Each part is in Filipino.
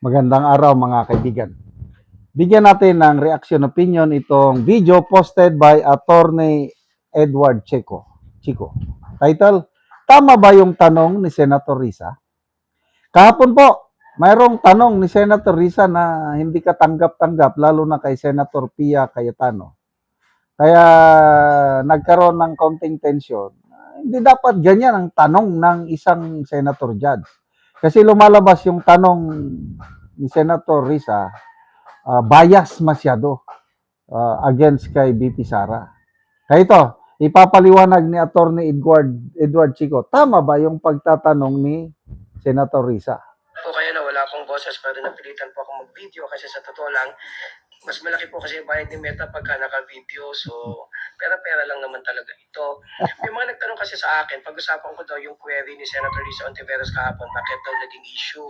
Magandang araw mga kaibigan. Bigyan natin ng reaction opinion itong video posted by Attorney Edward Chico. Title, tama ba yung tanong ni Senator Risa? Kahapon po, mayroong tanong ni Senator Risa na hindi katanggap-tanggap lalo na kay Senator Pia Cayetano. Kaya nagkaroon ng konting tension. Hindi dapat ganyan ang tanong ng isang senator judge. Kasi lumalabas yung tanong ni Senator Risa, bias masyado against kay BP Sara. Kaya ito, ipapaliwanag ni Attorney Edward Chico, tama ba yung pagtatanong ni Senator Risa? Po kaya na wala akong boses pero napilitan po ako mag-video kasi sa totoo lang, mas malaki po kasi yung bayad ni Meta pagka naka-video. So, pera-pera lang naman talaga ito. May mga nagtanong kasi sa akin, pag-usapan ko daw yung query ni Senator Risa Ontiveros kahapon, bakit daw naging issue.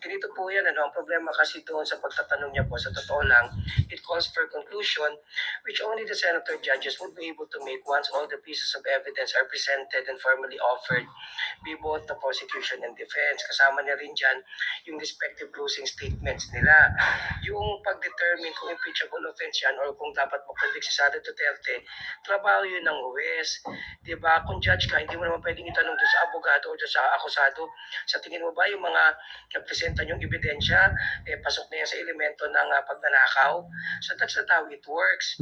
Ganito po yan, ang problema kasi doon sa pagtatanong niya po, sa totoo lang, it calls for conclusion which only the senator judges would be able to make once all the pieces of evidence are presented and formally offered by both the prosecution and defense. Kasama niya rin dyan yung respective closing statements nila. Yung pag-determine kung impeachable offense yan or kung dapat mag-convict si Sara Duterte, trabaho yun ng huwes. Diba? Kung judge ka, hindi mo naman pwedeng itanong doon sa abogado o doon sa akusado, sa tingin mo ba yung mga nagpresenta yung ebidensya, pasok na yan sa elemento ng pagnanakaw? So that's not how it works.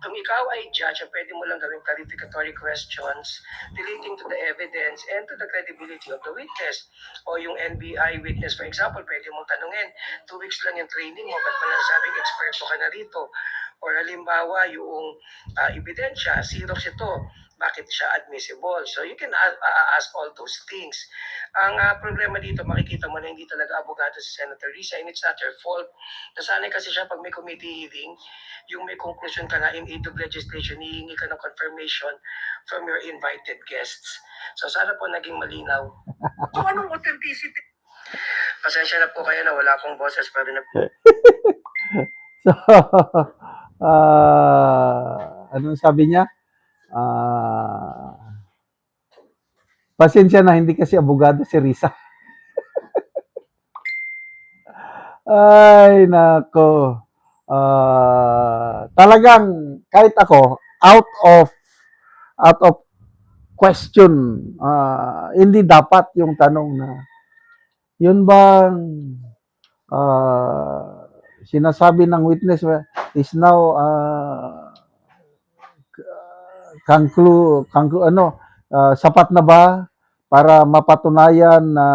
Kung ikaw ay judge, pwede mo lang gawing clarificatory questions relating to the evidence and to the credibility of the witness. O yung NBI witness, for example, pwede mong tanungin, 2 weeks lang yung training mo, ba't mo lang sabing eksperto ka na rito? Or halimbawa, yung ebidensya, Xerox ito, bakit siya admissible? So you can ask all those things. Ang problema dito, makikita mo na hindi talaga abogado si Senator Risa and it's not her fault. Nasanay kasi siya pag may committee hearing, yung may conclusion ka na in aid of legislation, hihingi ka ng confirmation from your invited guests. So sana po naging malinaw. So anong authenticity? Pasensya na po kayo na wala akong boses pero na... So, anong sabi niya? Pasensya na, hindi kasi abogado si Risa. Ay, nako. Talagang kahit ako out of question, hindi dapat yung tanong na yun bang sinasabi ng witness is now sapat na ba para mapatunayan na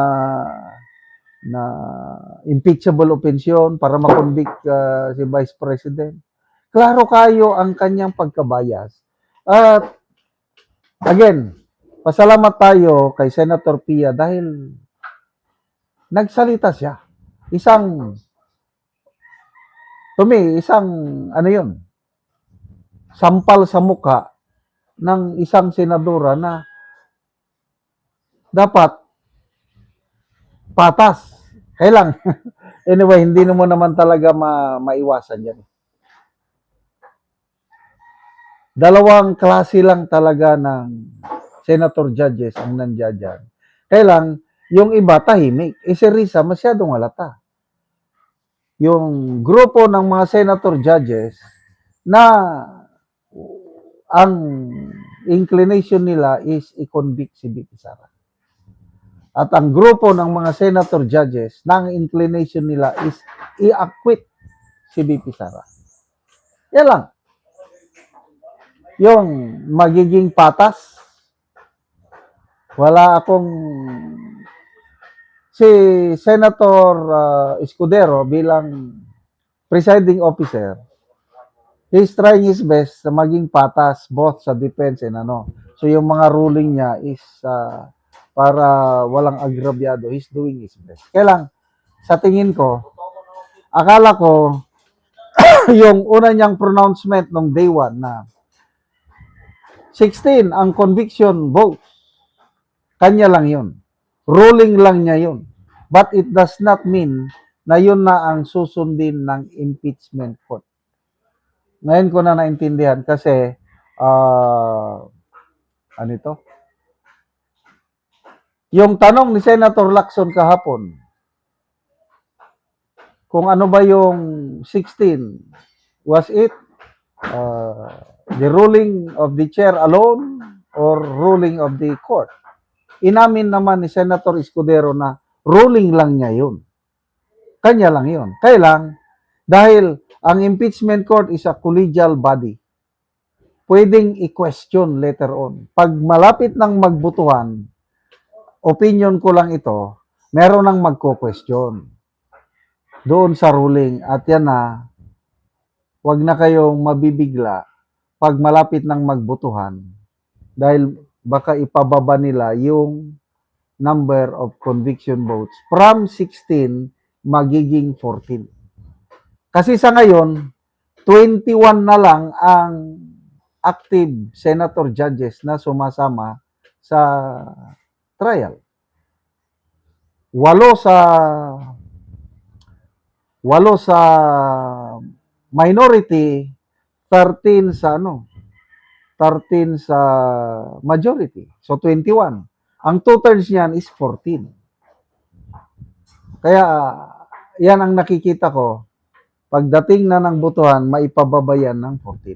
impeachable offense para makonvict si Vice President. Klaro kayo ang kanyang pagkabayas. At again, pasalamat tayo kay Senator Pia dahil nagsalita siya. Isang ano yun, sampal sa mukha ng isang senadora na dapat patas. Kailang. Anyway, hindi mo naman talaga maiwasan yan. Dalawang klase lang talaga ng senator judges ang nandiyan dyan. Kailang, yung iba tahimik. Si Risa masyadong halata. Yung grupo ng mga senator judges na ang inclination nila is i-convict si BP Sara. At ang grupo ng mga senator judges, na ang inclination nila is i-acquit si BP Sara. Yan lang. Yung magiging patas, wala akong... Si Senator Escudero bilang presiding officer, he's trying his best na maging patas both sa defense and ano. So yung mga ruling niya is para walang agrabyado, he's doing his best. Kaya lang, sa tingin ko, akala ko, yung una niyang pronouncement nung day 1 na 16 ang conviction votes, kanya lang yun. Ruling lang niya yun. But it does not mean na yun na ang susundin ng impeachment court. Ngayon ko na naintindihan kasi ano ito? Yung tanong ni Senator Lacson kahapon, kung ano ba yung 16, was it the ruling of the chair alone or ruling of the court? Inamin naman ni Senator Escudero na ruling lang niya yun. Kanya lang yun. Kaya lang, dahil ang impeachment court is a collegial body, pwedeng i-question later on. Pag malapit ng magbutuhan, opinion ko lang ito, meron nang magko-question doon sa ruling. At yan na, wag na kayong mabibigla pag malapit ng magbutuhan dahil baka ipababa nila yung number of conviction votes from 16 magiging 14. Kasi sa ngayon, 21 na lang ang active senator judges na sumasama sa trial. 8 sa minority, 13 sa 13 sa majority. So 21. Ang 2/3 niyan is 14. Kaya yan ang nakikita ko. Pagdating na ng botohan, maipababa yan ng 14.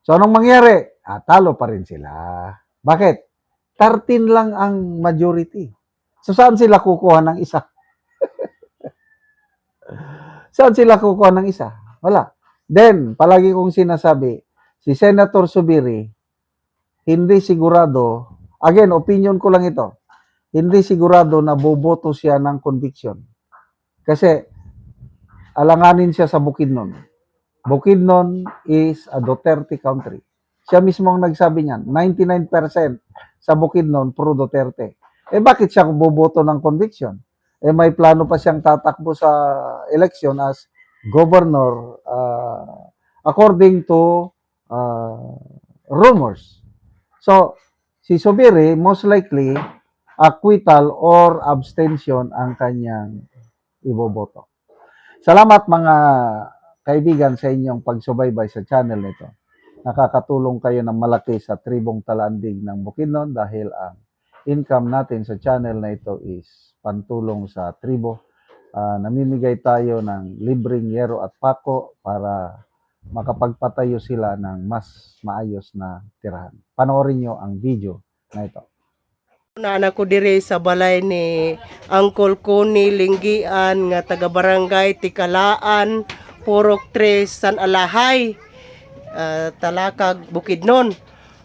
So anong mangyari? Talo pa rin sila. Bakit? 13 lang ang majority. So saan sila kukuha ng isa? Saan sila kukuha ng isa? Wala. Then, palagi kong sinasabi, si Senator Zubiri, hindi sigurado, again, opinion ko lang ito, hindi sigurado na boboto siya ng conviction. Kasi, alanganin siya sa Bukidnon. Bukidnon is a Duterte country. Siya mismo ang nagsabi niyan, 99% sa Bukidnon pro Duterte. Bakit siya boboto ng conviction? May plano pa siyang tatakbo sa election as governor according to rumors. So, si Zubiri, most likely, acquittal or abstention ang kanyang iboboto. Salamat mga kaibigan sa inyong pagsubaybay sa channel nito. Nakakatulong kayo ng malaki sa tribong Talandig ng Bukidnon dahil ang income natin sa channel na ito is pantulong sa tribo. Namimigay tayo ng libreng yero at pako para makapagpatayo sila ng mas maayos na tirahan. Panoorin nyo ang video na ito. Naanak ko dire sa balay ni Uncle Kuni Linggian nga taga barangay Tikalaan, Purok 3, San Alahay, Talakag, Bukidnon.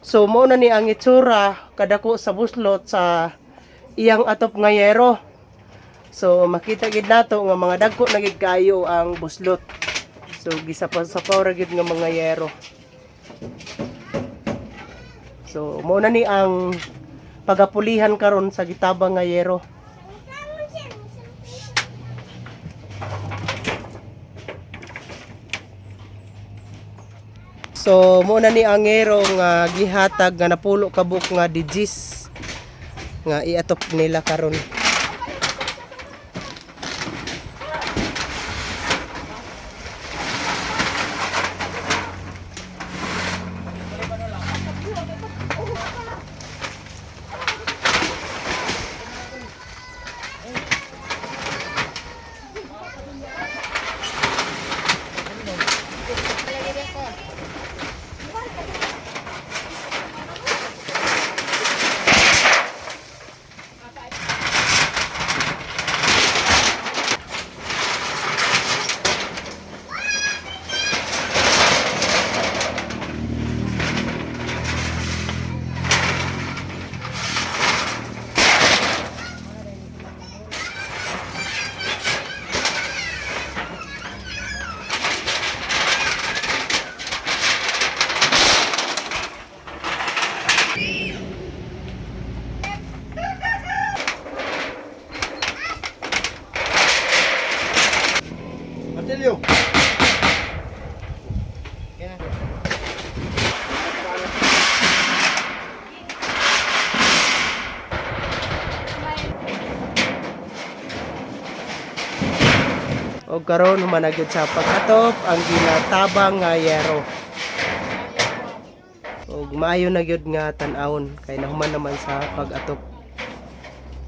So mo na ni ang itsura kadako sa buslot sa iyang atop nga yero. So makita gid nato nga mga dagko na gid kayo ang buslot. So gisapaw-sapaw ra gid nga mga yero. So mo na ni ang pagapulihan karon sa gitabang nga yero. So mo na ni ang yero nga gihatag nga napulo kabuk nga digis nga iatop nila karon. Martilyo. O karon humanagid sa pagkatop ang ginatabang nga yero. Og maayo na gyud nga tan-awon kay nahuman naman sa pag-atop.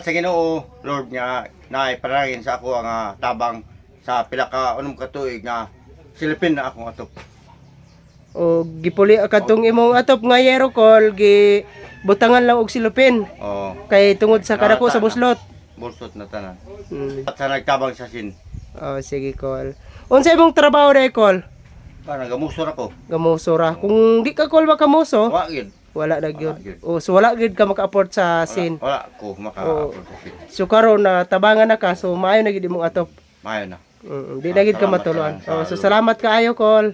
Sa Ginoo, Lord nga naipanalangin sa ako ang tabang sa pila ka unom ka tuig nga silipin na akong atop. O gipuli katong imong atop nga yero kol gi butangan lang og silupin Oh, kay tungod sa kadako sa buslot. bulsot na tanan. Mm. At sa nagtabang sa sin, Oh, sige kol. Unsa imong trabaho dai kol? nagamusor ako. Gamuso ra. Kung di ka kol makamuso, Wa gyud. wala na gyud. Wala gyud. O so wala gyud ka maka-afford sa sin. Wala ko maka-afford sa sin. So karon na tabangan na ka so maayo na gyud imong atop. Mayo na. Di na gyud ka Salamat matuluan. ka lang sa Oh, so salamat kaayo kol.